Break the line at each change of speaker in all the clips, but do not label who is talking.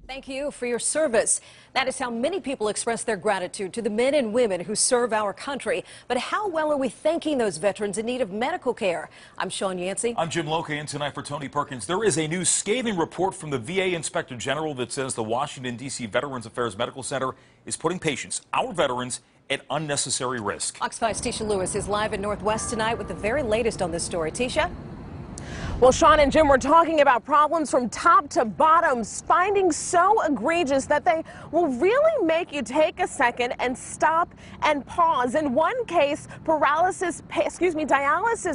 Thank you for your service. That is how many people express their gratitude to the men and women who serve our country. But how well are we thanking those veterans in need of medical care? I'm Sean Yancey.
I'm Jim Loca, and tonight for Tony Perkins, there is a new scathing report from the VA Inspector General that says the Washington, D.C. Veterans Affairs Medical Center is putting patients, our veterans, at unnecessary risk.
Fox 5's Tisha Lewis is live in Northwest tonight with the very latest on this story. Tisha?
Well, Sean and Jim, we're talking about problems from top to bottom, findings so egregious that they will really make you take a second and stop and pause. In one case, dialysis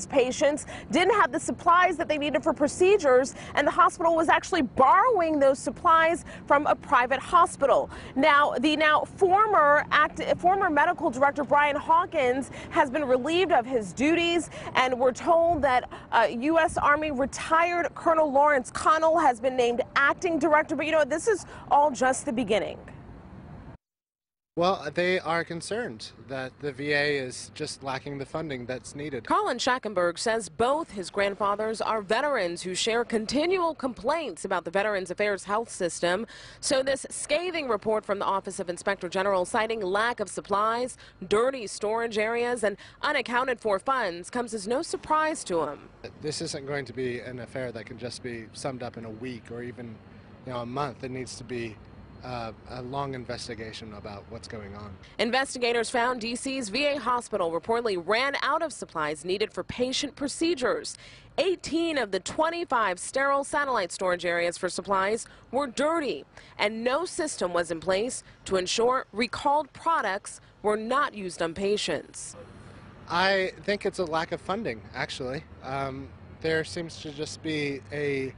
patients didn't have the supplies that they needed for procedures, and the hospital was actually borrowing those supplies from a private hospital. Now, the former medical director Brian Hawkins has been relieved of his duties, and we're told that U.S. Army retired Colonel Lawrence Connell has been named acting director. But you know, this is all just the beginning.
Well, they are concerned that the VA is just lacking the funding that's needed.
Colin Schackenberg says both his grandfathers are veterans who share continual complaints about the Veterans Affairs health system. So this scathing report from the Office of Inspector General citing lack of supplies, dirty storage areas, and unaccounted for funds comes as no surprise to him.
This isn't going to be an affair that can just be summed up in a week or even, a month. It needs to be a long investigation about what's going on.
Investigators found D.C.'s VA hospital reportedly ran out of supplies needed for patient procedures. 18 of the 25 sterile satellite storage areas for supplies were dirty, and no system was in place to ensure recalled products were not used on patients.
I think it's a lack of funding, actually. There seems to just be a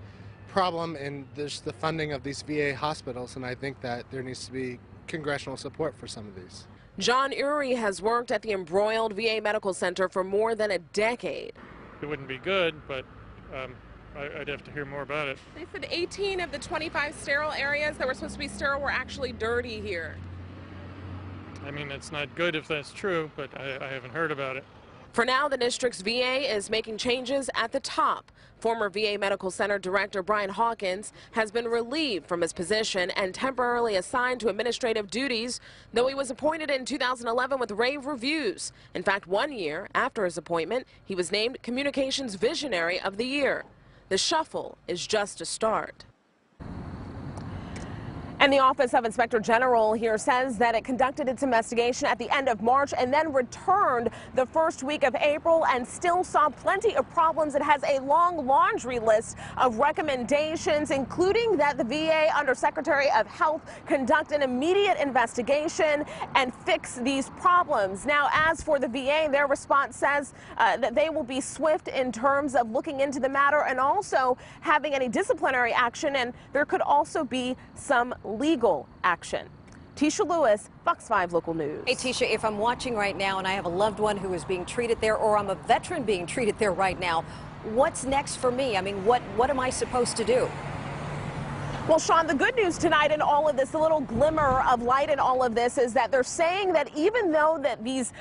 problem in the funding of these VA hospitals, and I think that there needs to be congressional support for some of these.
John Ury has worked at the embroiled VA Medical Center for more than a decade.
It wouldn't be good, but I'd have to hear more about it.
They said 18 of the 25 sterile areas that were supposed to be sterile were actually dirty here.
I mean, it's not good if that's true, but I haven't heard about it.
For now, the district's VA is making changes at the top. Former VA Medical Center Director Brian Hawkins has been relieved from his position and temporarily assigned to administrative duties, though he was appointed in 2011 with rave reviews. In fact, 1 year after his appointment, he was named Communications Visionary of the Year. The shuffle is just a start. And the Office of Inspector General here says that it conducted its investigation at the end of March and then returned the first week of April and still saw plenty of problems. It has a long laundry list of recommendations, including that the VA Undersecretary of Health conduct an immediate investigation and fix these problems. Now, as for the VA, their response says that they will be swift in terms of looking into the matter and also having any disciplinary action, and there could also be some legal action. Tisha Lewis, Fox 5 Local News.
Hey, Tisha, if I'm watching right now and I have a loved one who is being treated there, or I'm a veteran being treated there right now, what's next for me? I mean, what am I supposed to do?
Well, Sean, the good news tonight in all of this, the little glimmer of light in all of this, is that they're saying that even though that these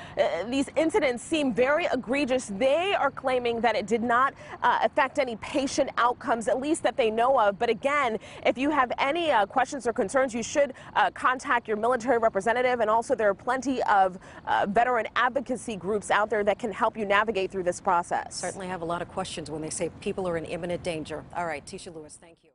incidents seem very egregious, they are claiming that it did not affect any patient outcomes, at least that they know of. But again, if you have any questions or concerns, you should contact your military representative. And also, there are plenty of veteran advocacy groups out there that can help you navigate through this process.
Certainly have a lot of questions when they say people are in imminent danger. All right, Tisha Lewis, thank you.